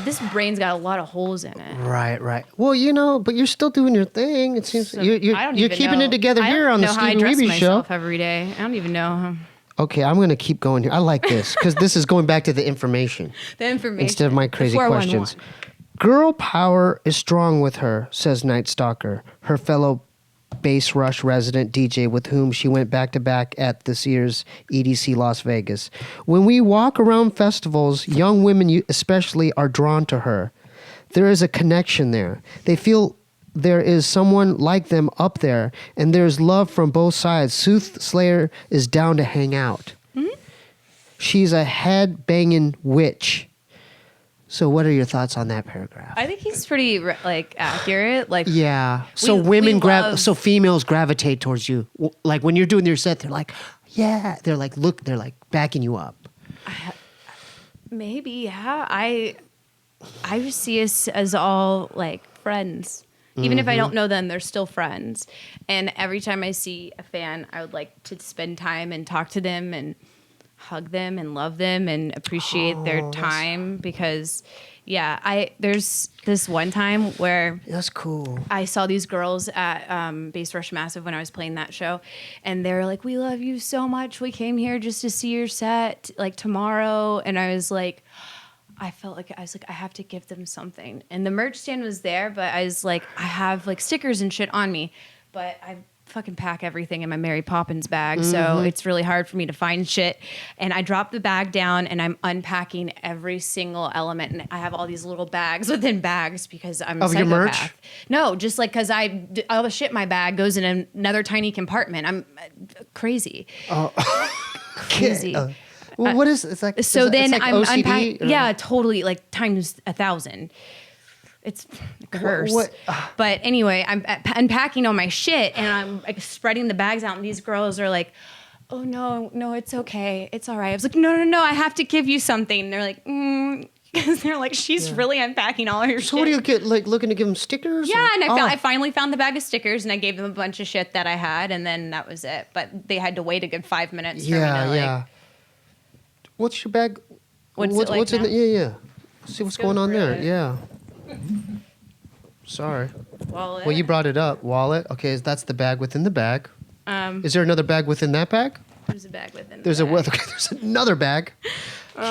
this brain's got a lot of holes in it. Right. Well, but you're still doing your thing. It seems So, you're I don't you're even keeping know. it together I here don't on the know how I Steebee dress Weebee Show. myself every day. I don't even know. Okay, I'm going to keep going here. I like this because this is going back to the information The information. instead of my crazy The 411. questions. Girl power is strong with her, says Night Stalker, her fellow Bass Rush resident DJ with whom she went back to back at this year's EDC Las Vegas. When we walk around festivals, young women especially are drawn to her. There is a connection there. They feel there is someone like them up there, and there's love from both sides. Soothslayer is down to hang out. Mm-hmm. She's a head-banging witch. So what are your thoughts on that paragraph? I think he's pretty accurate. Like Yeah. So we love- so females gravitate towards you. Like when you're doing your set, they're like, yeah. They're like backing you up. maybe, yeah. I see us as all like friends. Even if I don't know them, they're still friends. And every time I see a fan, I would like to spend time and talk to them and hug them and love them and appreciate their time because, there's this one time where That's cool. I saw these girls at Bass Rush Massive when I was playing that show, and they were like, "We love you so much. We came here just to see your set like tomorrow," and I was like. I have to give them something. And the merch stand was there, but I was like, I have like stickers and shit on me, but I fucking pack everything in my Mary Poppins bag. So it's really hard for me to find shit. And I drop the bag down and I'm unpacking every single element. And I have all these little bags within bags because I'm a Of your psychopath. merch? No, just like because all the shit in my bag goes in another tiny compartment. I'm crazy. Crazy. Well, what is it's like? So then it's like I'm OCD, unpacking. or- Yeah, totally. Like times 1,000. It's a curse. What- But anyway, I'm unpacking all my shit and I'm like spreading the bags out. And these girls are like, "Oh no, it's okay, it's all right." I was like, "No, I have to give you something." And they're like, because they're like, "She's really unpacking all her shit." So what do you get? Like looking to give them stickers? Yeah, or- and I finally found the bag of stickers and I gave them a bunch of shit that I had, and then that was it. But they had to wait a good 5 minutes for me to like. What's your bag? What's it like what's in now? the, yeah. See what's go going on for there. it. Yeah. Sorry. Wallet. Well, you brought it up. Wallet. Okay, that's the bag within the bag. Is there another bag within that bag? There's a bag within. There's the a bag. okay, there's another bag.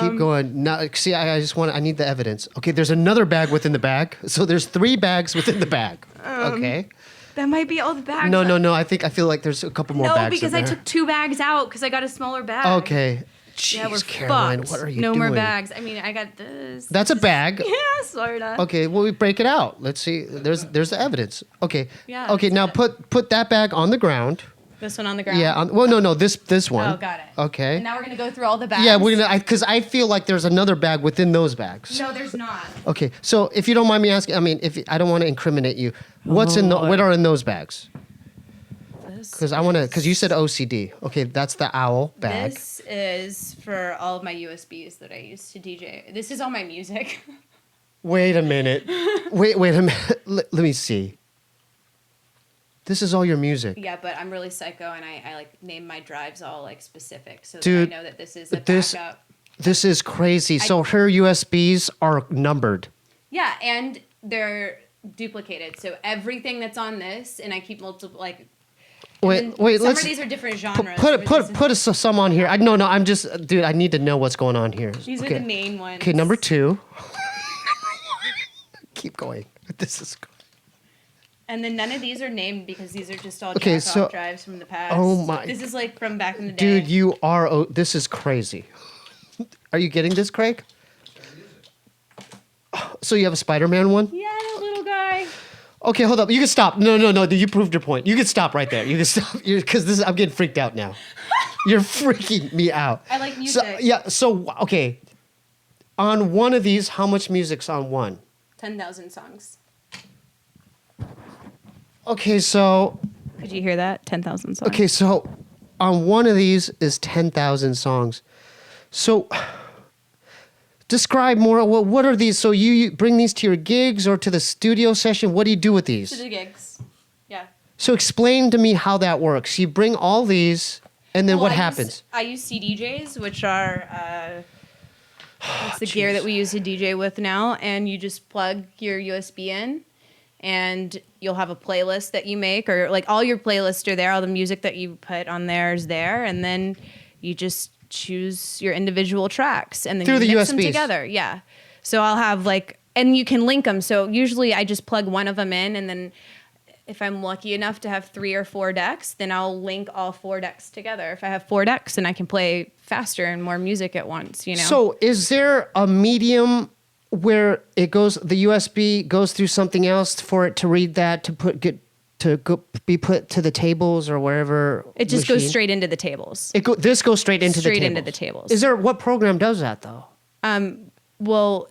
Keep going. Now, see, I need the evidence. Okay, there's another bag within the bag. So there's 3 bags within the bag. Okay. That might be all the bags. No. I feel like there's a couple more No, bags. because in I there. took 2 bags out because I got a smaller bag. Okay. Jeez, Yeah, we're Caroline, fucked. what are you no doing? more bags. I mean, I got this. That's a bag. Yeah, sorta. Okay, well we break it out. Let's see. There's the evidence. Okay. Yeah, Okay, that's now it. put that bag on the ground. This one on the ground. Yeah. No. This one. Oh, got it. Okay. And now we're gonna go through all the bags. Yeah, we're gonna because I feel like there's another bag within those bags. No, there's not. Okay, so if you don't mind me asking, I mean, if I don't want to incriminate you, what are in those bags? This. Because you said OCD. Okay, that's the owl bag. This is for all of my USBs that I use to DJ. This is all my music. Wait a minute. Wait a minute. Let me see. This is all your music. Yeah, but I'm really psycho, and I like name my drives all like specific, so Dude, that I know that this is a this- backup. This is crazy. So her USBs are numbered. Yeah, and they're duplicated. So everything that's on this, and I keep multiple like. Wait. Some Let's of these are different genres. put some on here. I'm just, dude. I need to know what's going on here. These okay. are the main ones. Okay, number 2. Keep going. This is. And then none of these are named because these are just all Okay, jack-off so- drives from the past. Oh my- This is like from back in the day. Dude, you are. Oh, this is crazy. Are you getting this, Craig? So you have a Spider-Man one? Yeah, little guy. Okay, hold up. You can stop. No. You proved your point. You can stop right there. You can stop because I'm getting freaked out now. You're freaking me out. I like music. So, yeah. So okay, on one of these, how much music's on one? 10,000 songs. Okay, so Could you hear that? 10,000 songs. okay, so on one of these is 10,000 songs. So describe more. What are these? So you bring these to your gigs or to the studio session? What do you do with To these? the gigs. Yeah. So explain to me how that works. You bring all these, and then Well, what I happens? I use CDJs, which are That's the gear that we use to DJ with now. And you just plug your USB in and you'll have a playlist that you make, or like all your playlists are there. All the music that you put on there is there. And then you just choose your individual tracks and then Through you the mix them USBs. together. Yeah. So I'll have like, and you can link them. So usually I just plug one of them in, and then if I'm lucky enough to have 3 or 4 decks, then I'll link all 4 decks together. If I have 4 decks, then I can play faster and more music at once, you know? So is there a medium where it goes, the USB goes through something else for it to read that, be put to the tables or wherever? It just goes machine? straight into the tables. This goes straight into Straight the tables. into the tables. Is there, what program does that though? Well,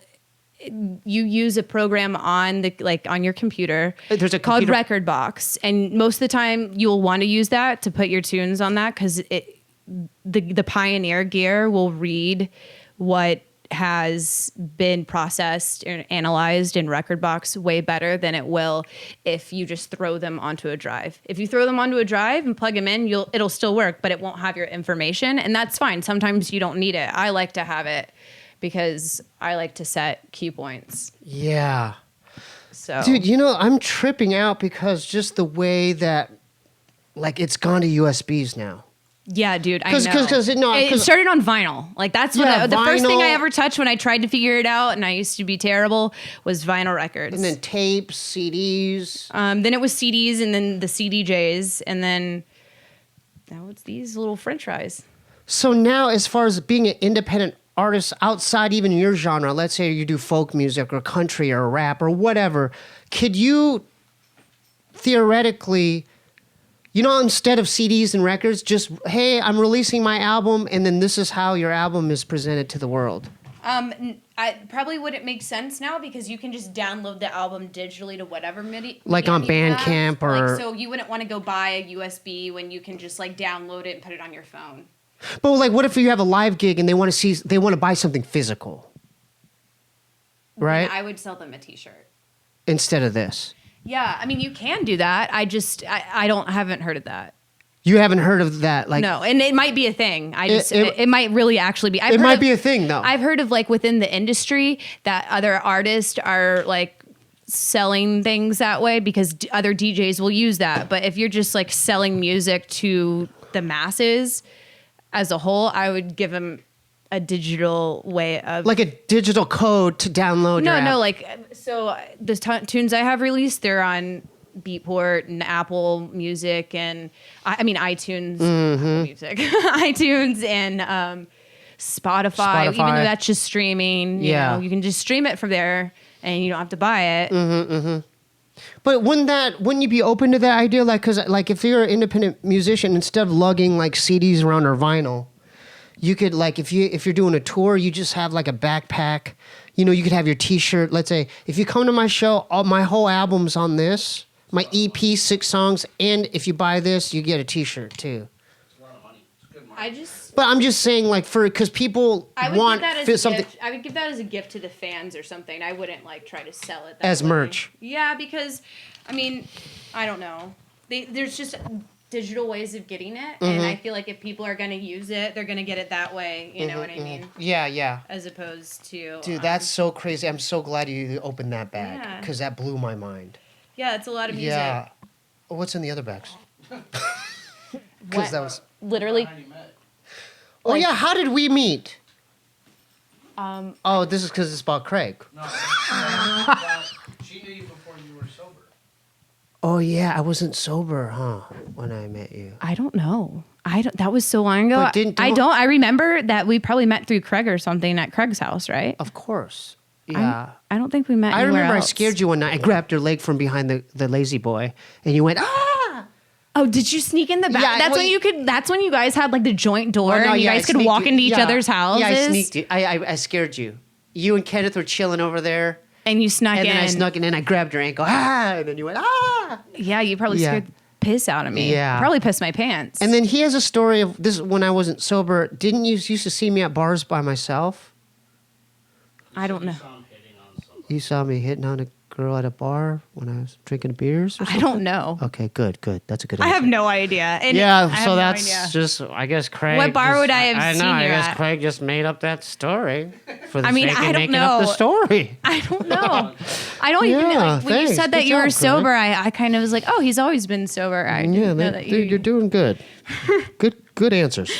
you use a program on on your computer. There's a called computer- Record Box, and most of the time you'll want to use that to put your tunes on that, because the Pioneer gear will read what has been processed and analyzed in Record Box way better than it will if you just throw them onto a drive. If you throw them onto a drive and plug them in, it'll still work, but it won't have your information, and that's fine. Sometimes you don't need it. I like to have it because I like to set key points. Yeah. So, Dude, you know, I'm tripping out because just the way that, like, it's gone to USBs now. yeah, dude, I know. Because it started on vinyl. Like that's what the first thing vinyl. I ever touched when I tried to figure it out, and I used to be terrible, was vinyl records. And then tapes, CDs. Then it was CDs, and then the CDJs, and then now it's these little French fries. So now, as far as being an independent artist outside even your genre, let's say you do folk music or country or rap or whatever, could you theoretically, you know, instead of CDs and records, just, hey, I'm releasing my album, and then this is how your album is presented to the world? I probably wouldn't make sense now, because you can just download the album digitally to whatever MIDI. Like on medium you have. Bandcamp or- so you wouldn't want to go buy a USB when you can just like download it and put it on your phone. But like, what if you have a live gig and they want to buy something physical, right? Then I would sell them a T-shirt. Instead of this. Yeah, I mean, you can do that. I haven't heard of that. You haven't heard of that, like No, and it might be a thing. It might really actually be. it might be a thing, though. I've heard of like within the industry that other artists are like selling things that way, because other DJs will use that. But if you're just like selling music to the masses as a whole, I would give them a digital way of like a digital code to download. your app. No, like, so the tunes I have released, they're on Beatport and Apple Music and iTunes, Apple Music, iTunes and Spotify, even though that's just streaming. You know, you can just stream it from there and you don't have to buy it. But wouldn't you be open to that idea? Like, cause like if you're an independent musician, instead of lugging like CDs around or vinyl, you could, like, if you're doing a tour, you just have like a backpack. You know, you could have your T-shirt. Let's say if you come to my show, my whole album's on this, my EP, 6 songs, and if you buy this, you get a T-shirt too. It's a lot of money. It's good money. But I'm just saying, like, because people I would want give that as something a gift. I would give that as a gift to the fans or something. I wouldn't like try to sell it as way. merch. Yeah, because I mean, I don't know. There's just digital ways of getting it, and I feel like if people are going to use it, they're going to get it that way. You know what I mean? Yeah. As opposed to Dude, that's so crazy. I'm so glad you opened that bag Yeah. because that blew my mind. yeah, it's a lot of music. Yeah. What's in the other bags? Because that was. Literally. How you met? Oh Like- yeah, how did we meet? Oh, this is because it's about Craig. No, she knew you before you were sober. Oh yeah, I wasn't sober, huh? When I met you. I don't know. That was so long ago. But I remember that we probably met through Craig or something at Craig's house, right? Of course. Yeah. I don't think we met. I anywhere remember else. I scared you one night. I grabbed your leg from behind the lazy boy, and you went ah. Oh, did you sneak in the back? Yeah, That's when you guys had like the joint door, Oh, no, and you yeah, guys I could sneaked walk you- into each yeah. other's houses. Yeah, I sneaked you. I scared you. You and Kenneth were chilling over there, and you snuck and in. then I snuck in and I grabbed your ankle. Ah, and then you went ah. Yeah, you probably Yeah. scared the piss out of me. Yeah. Probably pissed my pants. And then he has a story of this when I wasn't sober. Didn't you used to see me at bars by myself? I don't know. Saw him hitting on somebody. You saw me hitting on a girl at a bar when I was drinking beers or something? I don't know. Okay, good. That's a good I answer. have no idea. And Yeah, I have so no that's idea. just, I guess Craig. What bar would I have seen I you guess at? Craig just made up that story for the I mean, sake I of don't making up the know. story. I don't know. I don't even Yeah, like when you thanks. said that Good you were job, sober. I kind of was like, oh, he's always been sober. I didn't know that dude, you're doing good. Good answers.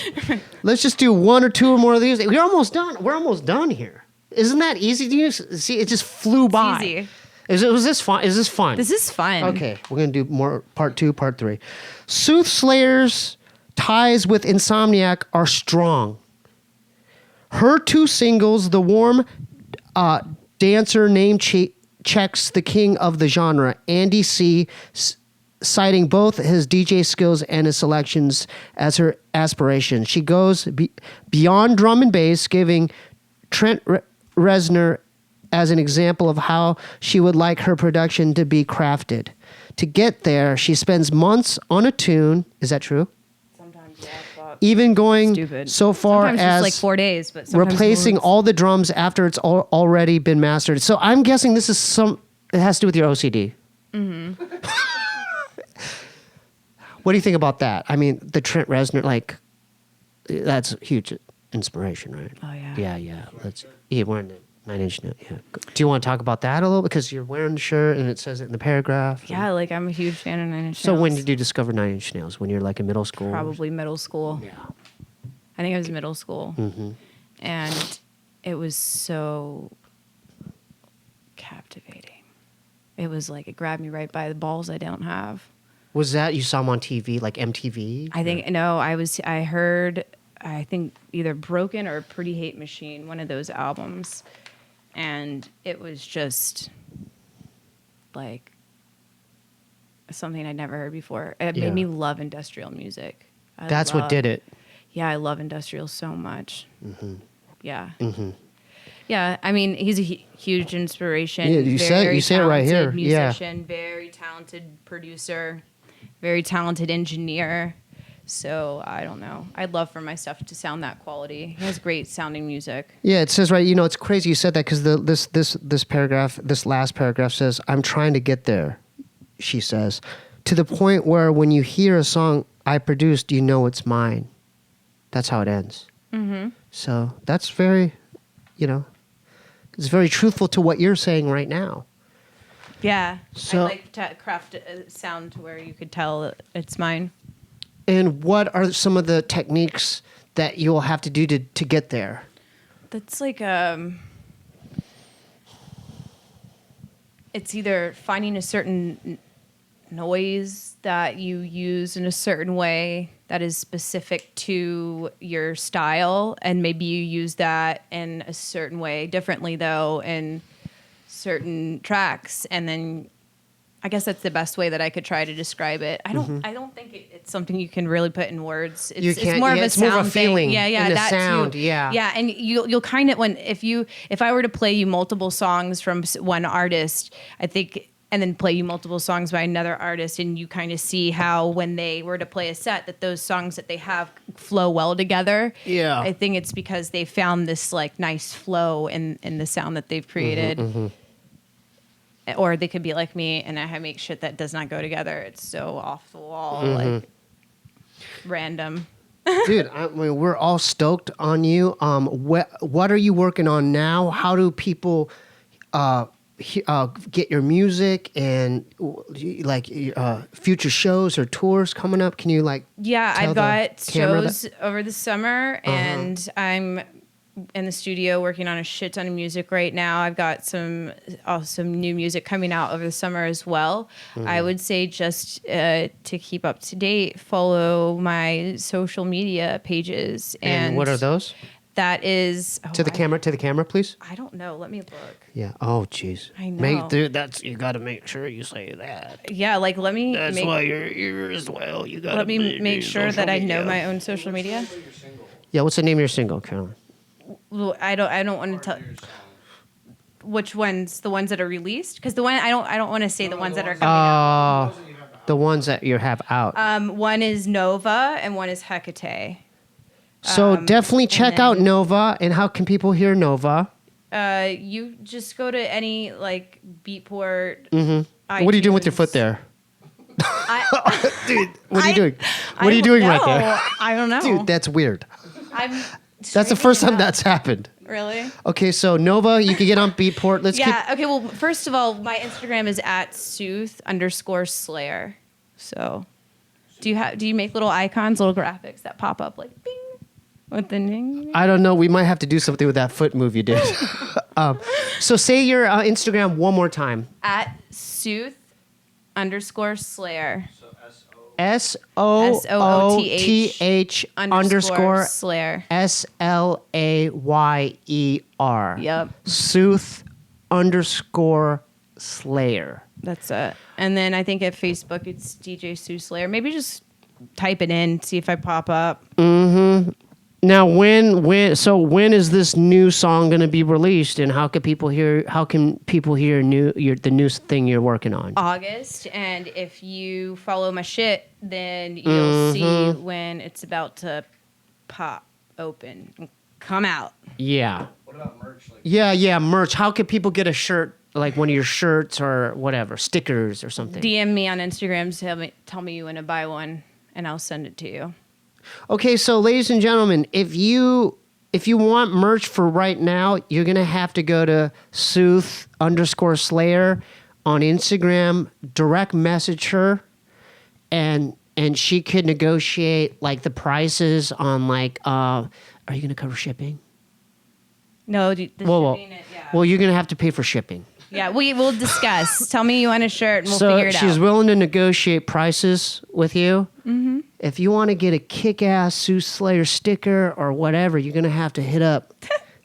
Let's just do one or two or more of these. We're almost done. We're almost done here. Isn't that easy to use? See, it just flew by. easy. Was this fun? Is this fun? This is fun. Okay, we're gonna do more part 2, part 3. Soothslayer's ties with Insomniac are strong. Her 2 singles, the warm dancer name checks the king of the genre, Andy C, citing both his DJ skills and his selections as her aspiration. She goes beyond drum and bass, giving Trent Reznor as an example of how she would like her production to be crafted. To get there, she spends months on a tune. Is that true? Sometimes, yeah. But Even going stupid. so far Sometimes as just like 4 days, but sometimes replacing more. all the drums after it's already been mastered. So I'm guessing this is it has to do with your OCD. Mm-hmm. What do you think about that? I mean, the Trent Reznor, like, that's a huge inspiration, right? Oh, yeah. Yeah. We're in the 9 Inch Nails. Yeah. Do you want to talk about that a little? Because you're wearing the shirt and it says it in the paragraph. Yeah, like I'm a huge fan of 9 Inch So Nails. when did you discover 9 Inch Nails? When you're like in middle school? Probably middle school. Yeah. I think it was middle school. Mm-hmm. And it was so captivating. It was like it grabbed me right by the balls I don't have. Was that you saw them on TV, like MTV? I think I heard I think either Broken or Pretty Hate Machine, one of those albums. And it was just like something I'd never heard before. It made me love industrial music. That's what did it. Yeah, I love industrial so much. Mm-hmm. Yeah. Mm-hmm. Yeah, I mean, he's a huge inspiration. Yeah, you say it right here. Talented musician, very talented producer, very talented engineer. So I don't know. I'd love for my stuff to sound that quality. He has great sounding music. Yeah, it says right. You know, it's crazy you said that because this paragraph, this last paragraph says, "I'm trying to get there," she says, to the point where when you hear a song I produced, you know it's mine. That's how it ends. Mm-hmm. So that's very, it's very truthful to what you're saying right now. Yeah. So- I like to craft a sound to where you could tell it's mine. And what are some of the techniques that you'll have to do to get there? That's like it's either finding a certain noise that you use in a certain way that is specific to your style, and maybe you use that in a certain way differently though in certain tracks, and then I guess that's the best way that I could try to describe it. I don't think it's something you can really put in words. It's more of a sound more of a feeling. thing. Yeah, and a that sound. too. Yeah, Yeah, and you'll kind of if I were to play you multiple songs from one artist, I think, and then play you multiple songs by another artist, and you kind of see how when they were to play a set that those songs that they have flow well together. Yeah. I think it's because they found this like nice flow in the sound that they've created. Mm-hmm. Or they could be like me, and I make shit that does not go together. It's so off the wall, like random. Dude, I mean, we're all stoked on you. What are you working on now? How do people get your music and like future shows or tours coming up? Can you tell I've got the camera shows over the summer, and I'm in the studio working on a shit ton of music right now. I've got some new music coming out over the summer as well. I would say just to keep up to date, follow my social media pages. And what are those? That is To the camera, please. I don't know. Let me look. Yeah. Oh, jeez. I know. Dude, you got to make sure you say that. Yeah, like let me. That's why you're here as well. You got to. Let me make sure that I know my own social media. Yeah. What's the name of your single, Caroline? Well, I don't want to tell. Which ones? The ones that are released? Because the one I don't want to say the ones that are coming out. The ones that you have out. One is Nova and one is Hecate. So definitely check out Nova. And how can people hear Nova? You just go to any like Beatport. Mm-hmm. What are you doing with your foot there? Dude, what are you doing? What are you doing right there? I don't know. Dude, that's weird. That's the straightening first it time up. that's happened. Really? Okay, so Nova, you can get on Beatport. Let's Yeah. Okay. Well, first of all, my Instagram is at Sooth_Slayer. So, do you make little icons, little graphics that pop up like bing with the name? I don't know. We might have to do something with that foot move you did. So say your Instagram one more time. At Sooth_Slayer. SOOTH underscore Slayer. SLAYER. Yep. Sooth_Slayer. That's it. And then I think at Facebook it's DJ Soothslayer. Maybe just type it in, see if I pop up. Mm-hmm. Now, when is this new song going to be released, and how can people hear? How can people hear the new thing you're working on? August, and if you follow my shit, then you'll see when it's about to pop open and come out. Yeah. What about merch? Yeah, merch. How can people get a shirt, like one of your shirts or whatever, stickers or something? DM me on Instagram, tell me you want to buy one, and I'll send it to you. Okay, so ladies and gentlemen, if you want merch for right now, you're gonna have to go to Sooth_Slayer on Instagram, direct message her, and she could negotiate like the prices on like. Are you gonna cover shipping? No, the shipping. Yeah. Well, you're gonna have to pay for shipping. Yeah, we'll discuss. Tell me you want a shirt, and we'll figure it out. So she's willing to negotiate prices with you. Mm-hmm. If you want to get a kick-ass Soothslayer sticker or whatever, you're going to have to hit up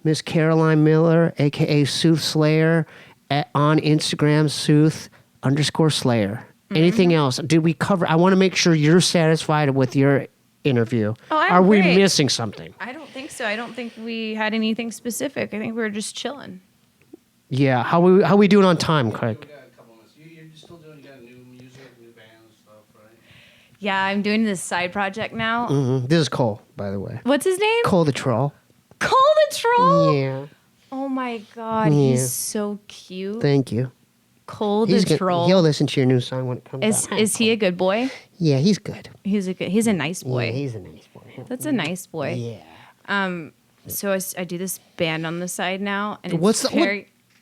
Miss Caroline Miller, a.k.a. Soothslayer, on Instagram, Sooth_Slayer. Mm-hmm. Anything else? Did we cover? I want to make sure you're satisfied with your interview. Oh, I'm Are we great. missing something? I don't think so. I don't think we had anything specific. I think we were just chilling. Yeah. How we doing on time, Craig? We got a couple minutes. You're still doing. You got new music, new bands, stuff, right? Yeah, I'm doing this side project now. Mm-hmm. This is Cole, by the way. What's his name? Cole the Troll. Cole the Troll? Yeah. Oh my God, Yeah. he's so cute. Thank you. Cole the Troll. He'll listen to your new song when it comes out. Is he a good boy? Yeah, he's good. He's a nice boy. Yeah, he's a nice boy. That's a nice boy. Yeah. So I do this band on the side now, and it's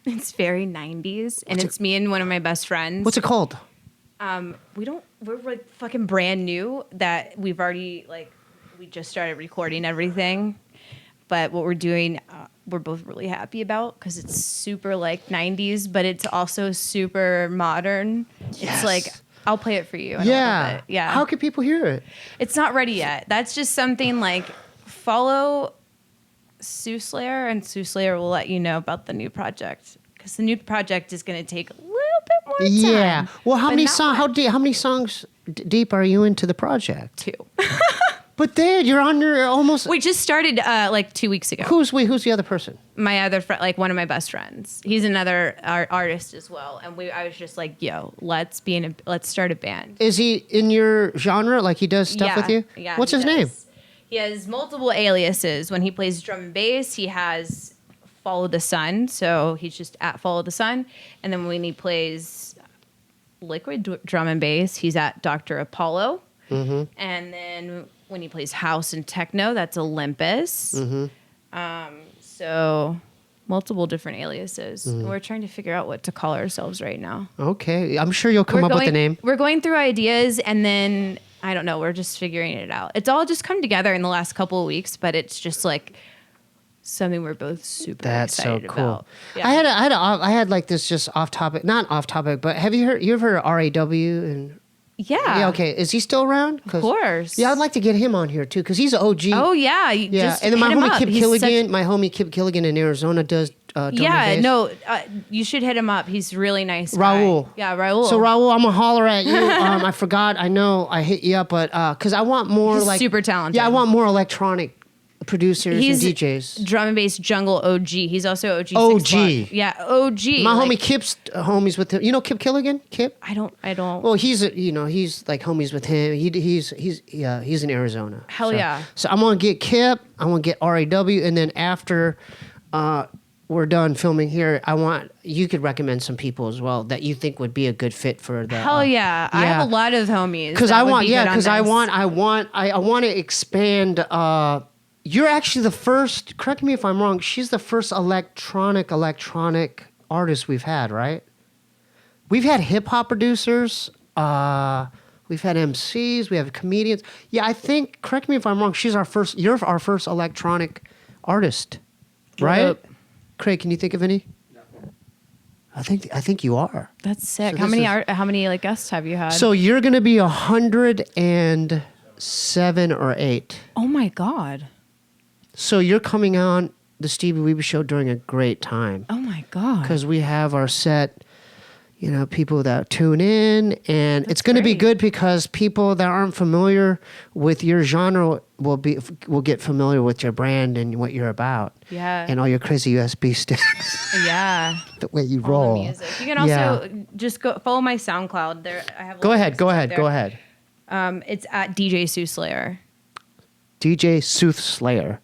it's very 90s, and it's me and one of my best friends. What's it called? We're like fucking brand new that we've already we just started recording everything, but what we're doing, we're both really happy about because it's super like 90s, but it's also super modern. Yes. It's like, I'll play it for you. In a Yeah. little bit. Yeah. How can people hear it? It's not ready yet. That's just something like follow Soothslayer, and Soothslayer will let you know about the new project because the new project is going to take a little bit more time. Yeah. Well, how but many not songs? much. How many songs deep are you into the project? 2. But then you're on your almost. We just started like 2 weeks ago. Who's the other person? My other friend, like one of my best friends. He's another artist as well, and I was just like, yo, let's start a band. Is he in your genre? Like he does stuff with you? Yeah. What's his name? He has multiple aliases. When he plays drum and bass, he has Follow the Sun, so he's just at Follow the Sun. And then when he plays liquid drum and bass, he's at Dr. Apollo. Mm-hmm. And then when he plays house and techno, that's Olympus. Mm-hmm. So multiple different aliases. Mm-hmm. And we're trying to figure out what to call ourselves right now. Okay. I'm sure you'll come up with a name. We're going through ideas, and then I don't know. We're just figuring it out. It's all just come together in the last couple of weeks, but it's just like something we're both super excited about. Yeah. I had like this just off topic, not off topic, but you ever heard of RAW and? Yeah. Okay. Is he still around? Of course. Yeah, I'd like to get him on here too because he's an OG. Oh yeah. Yeah. Just And then my hit him homie up. Kip He's Killigan in Arizona does. Drum and bass. You should hit him up. He's a really nice. Raul. Guy. Yeah, Raul. So Raul, I'm gonna holler at you. I forgot. I know I hit you up, but because I want more He's like super talented. Yeah, I want more electronic producers He's and DJs. Drum and bass jungle OG. He's also OG. OG. 6'1". Yeah, OG. My homie Kip's homies with him. You know Kip Killigan? Kip? I don't. Well, he's like homies with him. He's in Arizona. Hell yeah. So I'm gonna get Kip. I'm gonna get RAW, and then after we're done filming here, I want you could recommend some people as well that you think would be a good fit for the. Hell yeah. I have a lot of homies. Because I want to expand. You're actually the first. Correct me if I'm wrong. She's the first electronic artist we've had, right? We've had hip hop producers. We've had MCs. We have comedians. Yeah, I think. Correct me if I'm wrong. She's our first. You're our first electronic artist, right? Yep. Craig, can you think of any? No. I think you are. That's sick. So how many like guests have you had? So you're gonna be 107 or 8. Oh my God. So you're coming on the Steebee Weebee Show during a great time. Oh my God. Because we have our set, people that tune in, and it's going to be good because people that aren't familiar with your genre will get familiar with your brand and what you're about. Yeah. And all your crazy USB sticks. Yeah. The way you All roll. the music. You can also just go follow my SoundCloud. There, I have. Go ahead. It's at DJ Soothslayer. DJ Soothslayer.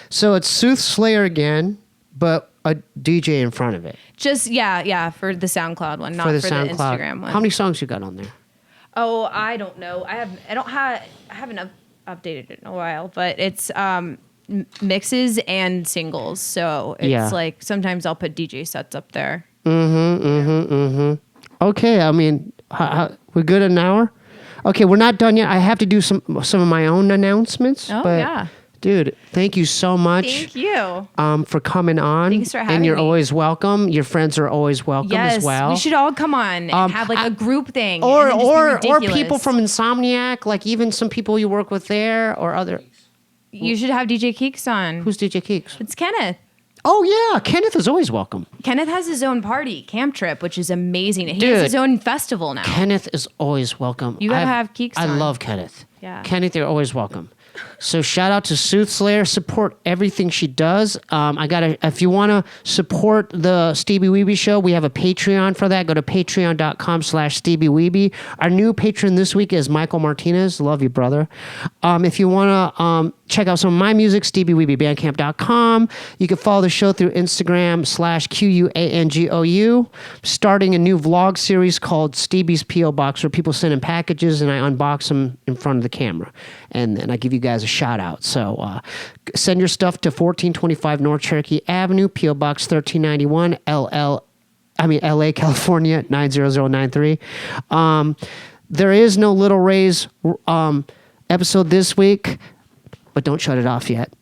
So it's Soothslayer again, but a DJ in front of it. Just for the SoundCloud one, not for the Instagram one. How many songs you got on there? Oh, I don't know. I haven't updated it in a while, but it's mixes and singles. So it's like sometimes I'll put DJ sets up there. Okay, I mean, we're good an hour. Okay, we're not done yet. I have to do some of my own announcements. Oh but yeah. Dude, thank you so much. Thank you. For coming on. Thanks for having And you're me. always welcome. Your friends are always welcome as well. We should all come on and have like a group thing. Or and just be ridiculous. people from Insomniac, like even some people you work with there or other. You should have DJ Keeks on. Who's DJ Keeks? It's Kenneth. Oh yeah, Kenneth is always welcome. Kenneth has his own party, Camp Trip, which is amazing. He has his own festival now. Kenneth is always welcome. You gotta have Keeks on. I love Kenneth. Yeah. Kenneth, you're always welcome. So shout out to Soothslayer. Support everything she does. If you want to support the Steebee Weebee Show, we have a Patreon for that. Go to patreon.com/Steebee Weebee. Our new patron this week is Michael Martinez. Love you, brother. If you want to check out some of my music, SteebieWeebieBandcamp.com. You can follow the show through Instagram /QUANGOU. Starting a new vlog series called Steebee's P.O. Box, where people send in packages and I unbox them in front of the camera. And then I give you guys a shout out. So send your stuff to 1425 North Cherokee Avenue, P.O. Box 1391, LA, California, 90093. There is no Little Ray's episode this week, but don't shut it off yet.